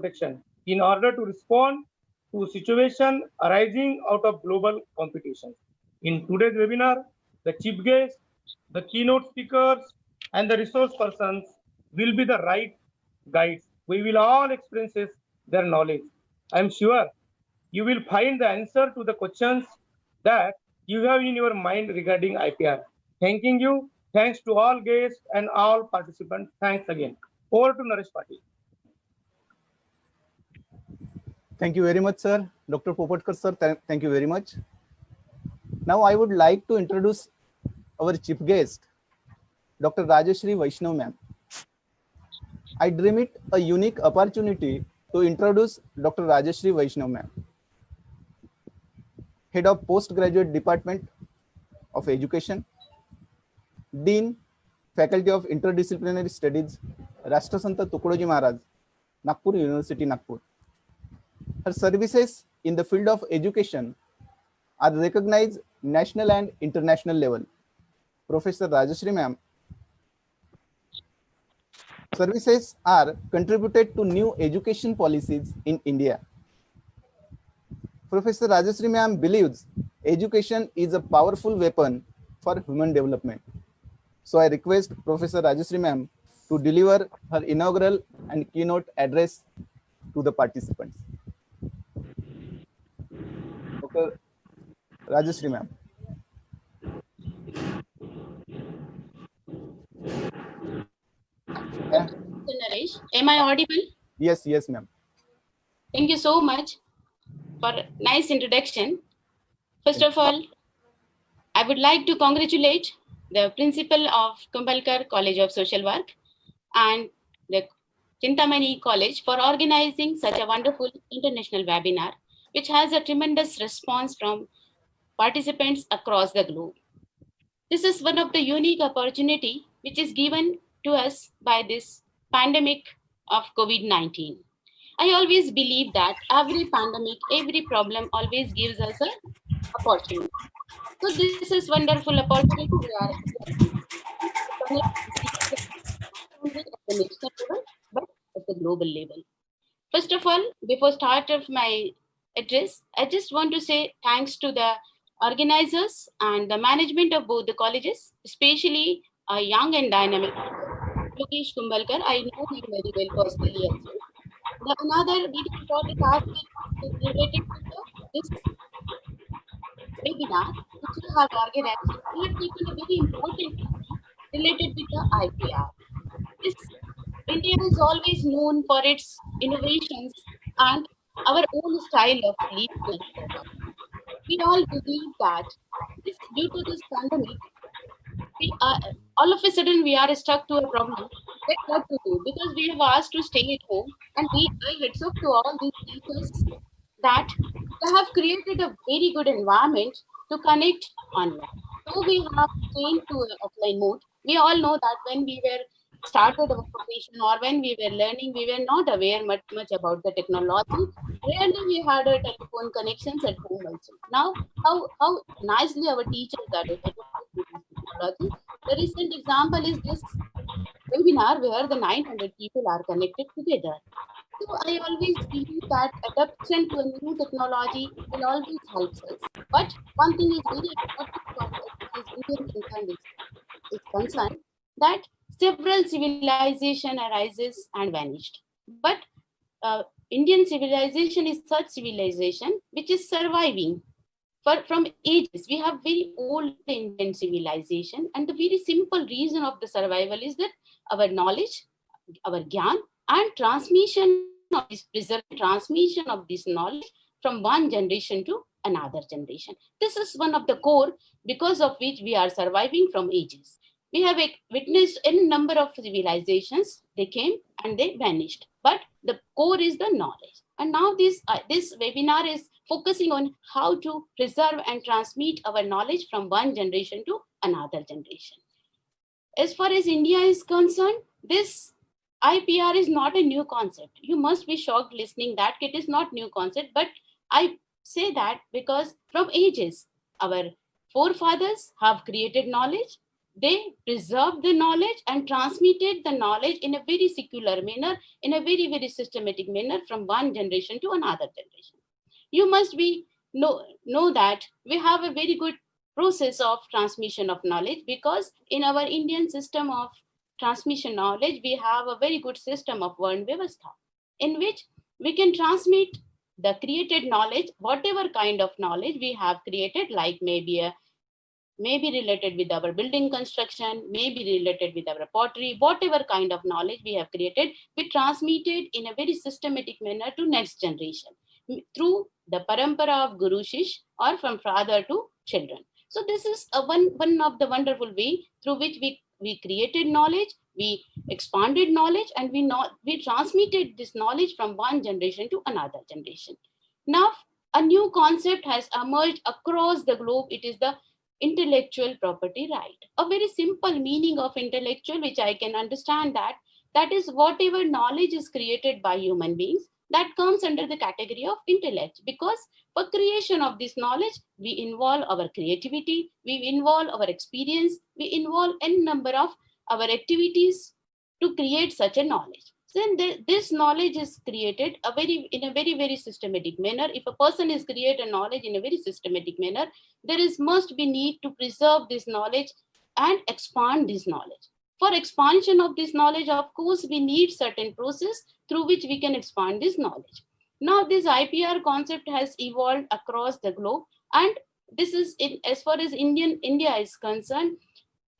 protection in order to respond to situation arising out of global competition. In today's webinar, the chief guest, the keynote speakers, and the resource persons will be the right guides. We will all experience their knowledge. I am sure you will find the answer to the questions that you have in your mind regarding IPR. Thanking you. Thanks to all guests and all participants. Thanks again. Over to Naresh Patil. Thank you very much, sir. Dr. Popatkar, sir, thank you very much. Now I would like to introduce our chief guest, Dr. Rajeshri Vaishnav ma'am. I dream it a unique opportunity to introduce Dr. Rajeshri Vaishnav ma'am, Head of Postgraduate Department of Education, Dean, Faculty of Interdisciplinary Studies, Rashtrasanta Tukadoji Maharaj, Nagpur University, Nagpur. Her services in the field of education are recognized national and international level. Professor Rajeshri ma'am services are contributed to new education policies in India. Professor Rajeshri ma'am believes education is a powerful weapon for human development. So I request Professor Rajeshri ma'am to deliver her inaugural and keynote address to the participants. Dr. Rajeshri ma'am. Naresh, am I audible? Yes, ma'am. Thank you so much for nice introduction. First of all, I would like to congratulate the principal of Kumbhalkar College of Social Work and the Chintamani College for organizing such a wonderful international webinar, which has a tremendous response from participants across the globe. This is one of the unique opportunity which is given to us by this pandemic of COVID-19. I always believe that every pandemic, every problem always gives us an opportunity. So this is wonderful opportunity we are only at the national level, but at the global level. First of all, before start of my address, I just want to say thanks to the organizers and the management of both the colleges, especially a young and dynamic Yogesh Kumbhalkar. I know him very well personally also. Another very important aspect is related to this webinar, which we have organized. We have taken a very important issue related with the IPR. This India is always known for its innovations and our own style of living and product. We all believe that due to this pandemic, we are all of a sudden we are stuck to a problem. That what to do, because we have asked to stay at home, and I heads up to all these teachers that they have created a very good environment to connect online. So we have changed to an offline mode. We all know that when we were started our profession or when we were learning, we were not aware much about the technology. Rarely we had a telephone connections at home also. Now, how nicely our teachers are educated with this technology. The recent example is this webinar where the 900 people are connected together. So I always believe that adaptation to a new technology will always help us. But one thing is very important for us as Indian is concerned, that several civilization arises and vanished. But Indian civilization is such civilization which is surviving from ages. We have very old Indian civilization, and the very simple reason of the survival is that our knowledge, our gyan, and transmission of this knowledge from one generation to another generation. This is one of the core because of which we are surviving from ages. We have witnessed a number of civilizations. They came and they vanished, but the core is the knowledge. And now this webinar is focusing on how to preserve and transmit our knowledge from one generation to another generation. As far as India is concerned, this IPR is not a new concept. You must be shocked listening that it is not new concept, but I say that because from ages, our forefathers have created knowledge they preserved the knowledge and transmitted the knowledge in a very secular manner, in a very, very systematic manner from one generation to another generation. You must be know that we have a very good process of transmission of knowledge, because in our Indian system of transmission knowledge, we have a very good system of Varn Vyavastha, in which we can transmit the created knowledge, whatever kind of knowledge we have created, like maybe related with our building construction, maybe related with our pottery, whatever kind of knowledge we have created, we transmit it in a very systematic manner to next generation through the parampara of Guru Shish, or from father to children. So this is one of the wonderful way through which we created knowledge, we expanded knowledge, and we transmitted this knowledge from one generation to another generation. Now, a new concept has emerged across the globe. It is the intellectual property right. A very simple meaning of intellectual, which I can understand, that is whatever knowledge is created by human beings, that comes under the category of intellect, because for creation of this knowledge, we involve our creativity, we involve our experience, we involve n number of our activities to create such a knowledge. Then this knowledge is created in a very, very systematic manner. If a person is create a knowledge in a very systematic manner, there is must be need to preserve this knowledge and expand this knowledge. For expansion of this knowledge, of course, we need certain process through which we can expand this knowledge. Now, this IPR concept has evolved across the globe, and this is as far as India is concerned.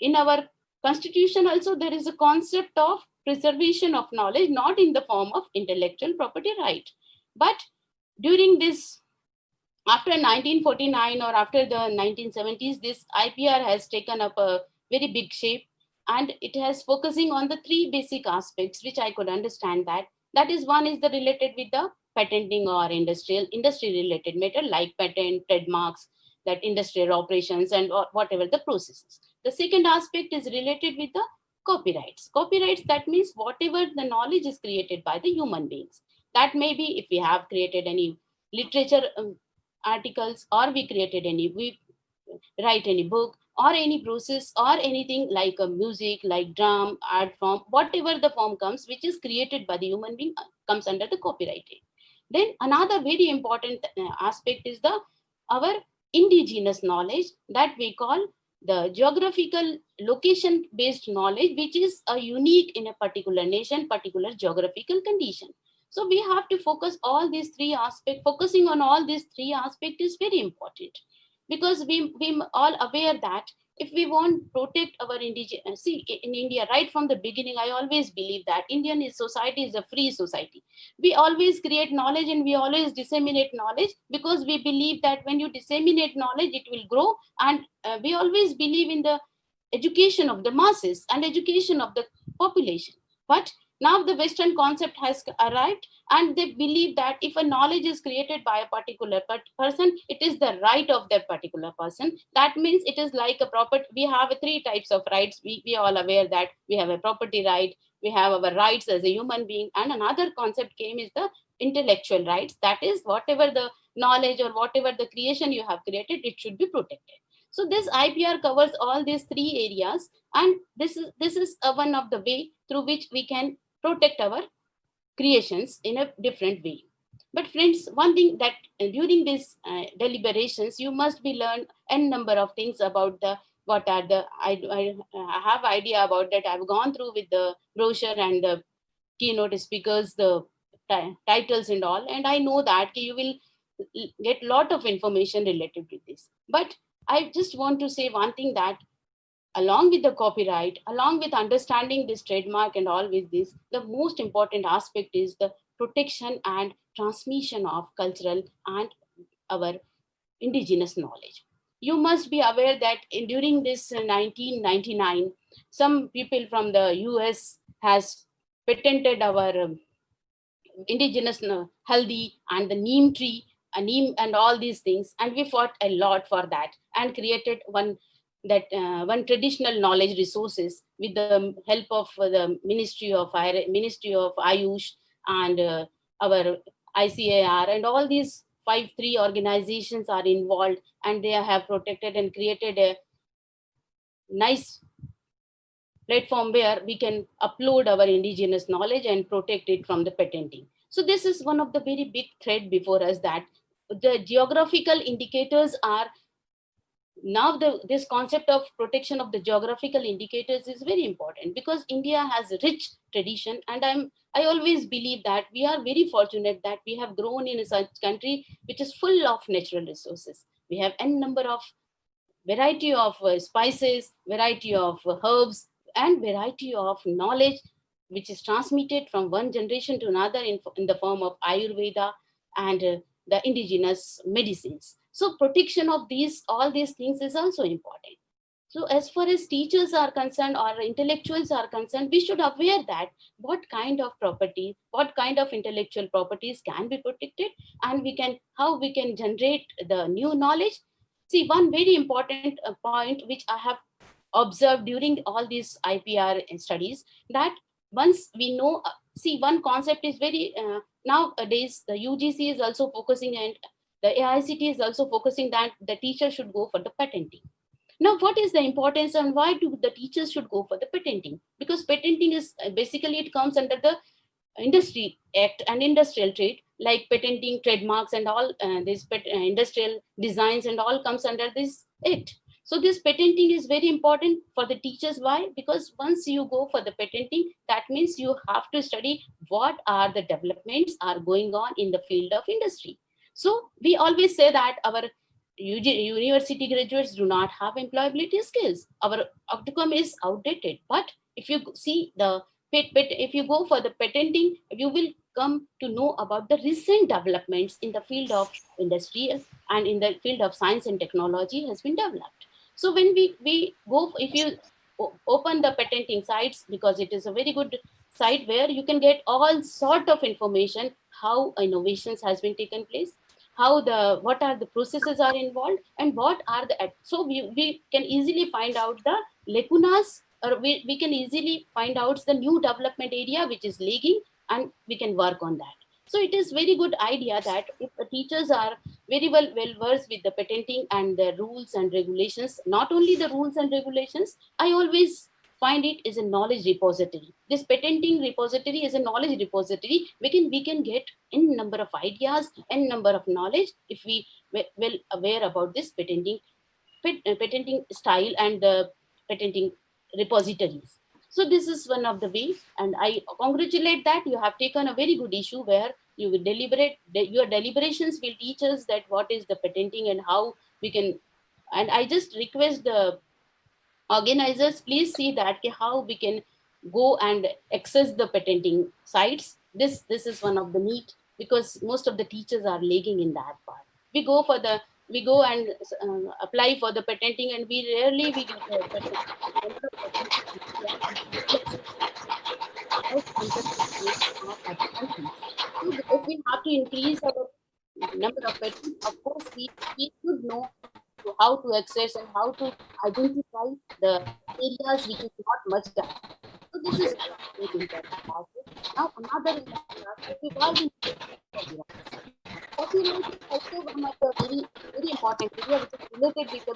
In our constitution also, there is a concept of preservation of knowledge, not in the form of intellectual property right, but during this, after 1949 or after the 1970s, this IPR has taken up a very big shape, and it has focusing on the three basic aspects, which I could understand that is, one is the related with the patenting or industry related matter, like patent, trademarks, that industrial operations and or whatever the processes. The second aspect is related with the copyrights. Copyrights, that means whatever the knowledge is created by the human beings. That may be if we have created any literature articles, or we write any book, or any process, or anything like a music, like drum, art form, whatever the form comes, which is created by the human being, comes under the copyright. Then another very important aspect is our indigenous knowledge, that we call the geographical location based knowledge, which is a unique in a particular nation, particular geographical condition. So we have to focus all these three aspects. Focusing on all these three aspects is very important, because we all aware that if we want to protect our indigenous, see, in India, right from the beginning, I always believe that Indian society is a free society. We always create knowledge and we always disseminate knowledge, because we believe that when you disseminate knowledge, it will grow. And we always believe in the education of the masses and education of the population. But now the Western concept has arrived, and they believe that if a knowledge is created by a particular person, it is the right of that particular person. That means it is like a property. We have three types of rights. We are all aware that we have a property right, we have our rights as a human being, and another concept came is the intellectual rights. That is, whatever the knowledge or whatever the creation you have created, it should be protected. So this IPR covers all these three areas, and this is one of the way through which we can protect our creations in a different way. But friends, one thing that during these deliberations, you must be learn n number of things about the what are the I have idea about that. I've gone through with the brochure and the keynote speakers, the titles and all, and I know that you will get lot of information related to this. But I just want to say one thing, that along with the copyright, along with understanding this trademark and all with this, the most important aspect is the protection and transmission of cultural and our indigenous knowledge. You must be aware that during this 1999, some people from the US has patented our indigenous haldi and the neem tree, neem and all these things, and we fought a lot for that and created one traditional knowledge resources with the help of the Ministry of Ayush and our ICAR, and all these 5 organizations are involved, and they have protected and created a nice platform where we can upload our indigenous knowledge and protect it from the patenting. So this is one of the very big threat before us, that the geographical indicators are now this concept of protection of the geographical indicators is very important, because India has a rich tradition, and I always believe that we are very fortunate that we have grown in a such country which is full of natural resources. We have n number of variety of spices, variety of herbs, and variety of knowledge which is transmitted from one generation to another in the form of Ayurveda and the indigenous medicines. So protection of these all these things is also important. So as far as teachers are concerned or intellectuals are concerned, we should aware that what kind of property, what kind of intellectual properties can be protected, and we can how we can generate the new knowledge. See, one very important point which I have observed during all these IPR studies, that once we know, see, one concept is very, nowadays the UGC is also focusing, and the AICT is also focusing that the teacher should go for the patenting. Now, what is the importance and why do the teachers should go for the patenting? Because patenting is basically it comes under the Industry Act and industrial trade, like patenting, trademarks, and all these industrial designs and all comes under this act. So this patenting is very important for the teachers. Why? Because once you go for the patenting, that means you have to study what are the developments are going on in the field of industry. So we always say that our university graduates do not have employability skills. Our outcome is outdated. But if you see the if you go for the patenting, you will come to know about the recent developments in the field of industrial and in the field of science and technology has been developed. So when we go, if you open the patenting sites, because it is a very good site where you can get all sort of information, how innovations has been taken place, how the what are the processes are involved, and what are the so we can easily find out the lacunas, or we can easily find out the new development area which is lagging, and we can work on that. So it is very good idea that if the teachers are very well versed with the patenting and the rules and regulations, not only the rules and regulations, I always find it is a knowledge repository. This patenting repository is a knowledge repository. We can get n number of ideas, n number of knowledge if we well aware about this patenting style and the patenting repositories. So this is one of the way, and I congratulate that you have taken a very good issue where you will deliberate, your deliberations will teach us that what is the patenting and how we can, and I just request the organizers, please see that how we can go and access the patenting sites. This is one of the need, because most of the teachers are lagging in that part. We go and apply for the patenting, and we rarely we get a patent. So if we have to increase our number of patents, of course we should know how to access and how to identify the areas which is not much done. So this is very important aspect. Now another important aspect regarding copyright. Copyright is also one of the very important area which is related with the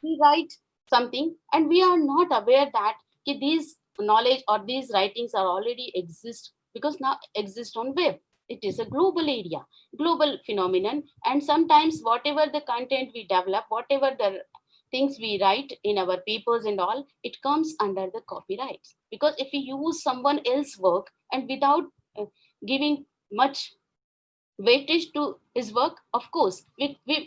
we write something and we are not aware that these knowledge or these writings are already exist, because now exist on web. It is a global area, global phenomenon, and sometimes whatever the content we develop, whatever the things we write in our papers and all, it comes under the copyrights. Because if we use someone else's work and without giving much weightage to his work, of course we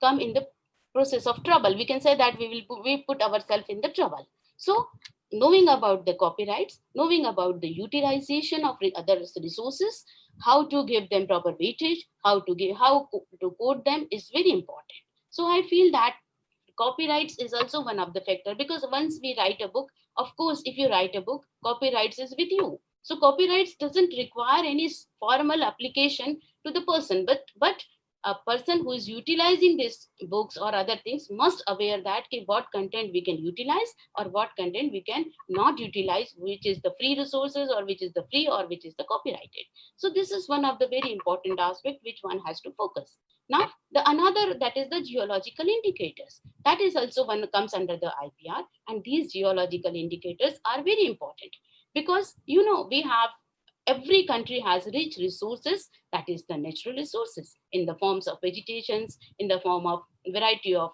come in the process of trouble. We can say that we put ourselves in the trouble. So knowing about the copyrights, knowing about the utilization of other resources, how to give them proper weightage, how to code them is very important. So I feel that copyrights is also one of the factor, because once we write a book, of course if you write a book, copyrights is with you. So copyrights doesn't require any formal application to the person, but a person who is utilizing these books or other things must aware that what content we can utilize or what content we can not utilize, which is the free resources or which is the free or which is the copyrighted. So this is one of the very important aspect which one has to focus. Now the another, that is the geological indicators, that is also one comes under the IPR, and these geological indicators are very important because we have, every country has rich resources, that is the natural resources, in the forms of vegetations, in the form of variety of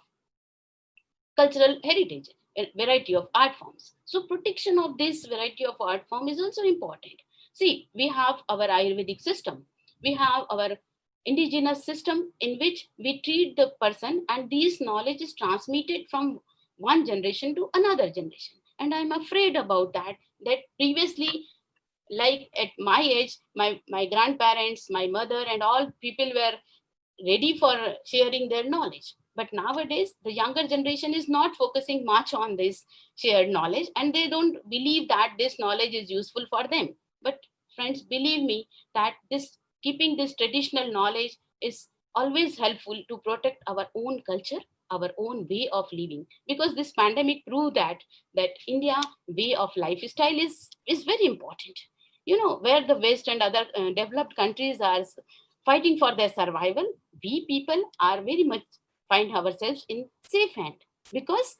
cultural heritage, a variety of art forms. So protection of this variety of art form is also important. See, we have our Ayurvedic system, we have our indigenous system in which we treat the person, and this knowledge is transmitted from one generation to another generation. And I'm afraid about that previously, like at my age, my grandparents, my mother, and all people were ready for sharing their knowledge. But nowadays, the younger generation is not focusing much on this shared knowledge, and they don't believe that this knowledge is useful for them. But friends, believe me that this keeping this traditional knowledge is always helpful to protect our own culture, our own way of living. Because this pandemic proved that India way of lifestyle is very important. Where the West and other developed countries are fighting for their survival, we people are very much find ourselves in safe hand because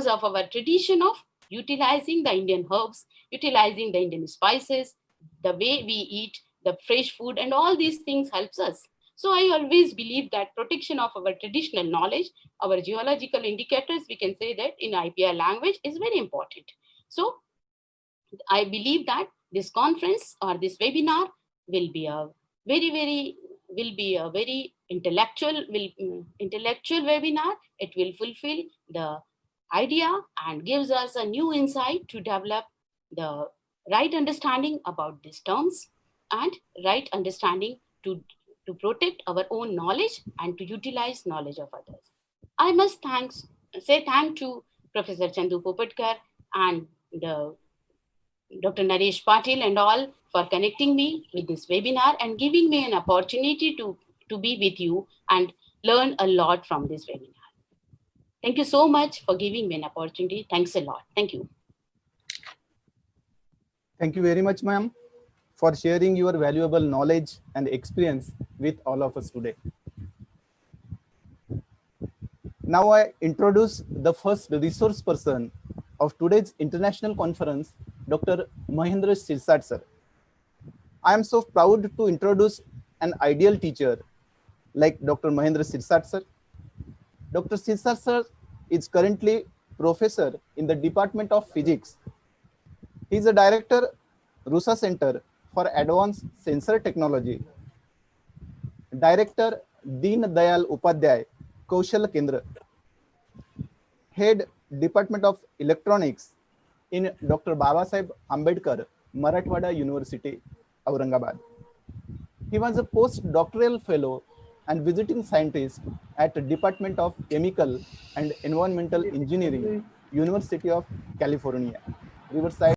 of our tradition of utilizing the Indian herbs, utilizing the Indian spices, the way we eat the fresh food, and all these things helps us. So I always believe that protection of our traditional knowledge, our geological indicators, we can say that in IPR language, is very important. So I believe that this conference or this webinar will be a very intellectual webinar. It will fulfill the idea and gives us a new insight to develop the right understanding about these terms and right understanding to protect our own knowledge and to utilize knowledge of others. I must say thank to Professor Chandu Popatkar and the Dr. Naresh Patil and all for connecting me with this webinar and giving me an opportunity to be with you and learn a lot from this webinar. Thank you so much for giving me an opportunity. Thanks a lot. Thank you. Thank you very much, ma'am, for sharing your valuable knowledge and experience with all of us today. Now I introduce the first resource person of today's international conference, Dr. Mahendra Sirsat sir. I am so proud to introduce an ideal teacher like Dr. Mahendra Sirsat sir. Dr. Sirsat sir is currently professor in the Department of Physics. He is a director, RUSA Center for Advanced Sensor Technology, Director, Deen Dayal Upadhyay, Kaushal Kendra, Head, Department of Electronics in Dr. Babasaheb Ambedkar, Marathwada University, Aurangabad. He was a postdoctoral fellow and visiting scientist at the Department of Chemical and Environmental Engineering, University of California, Riverside.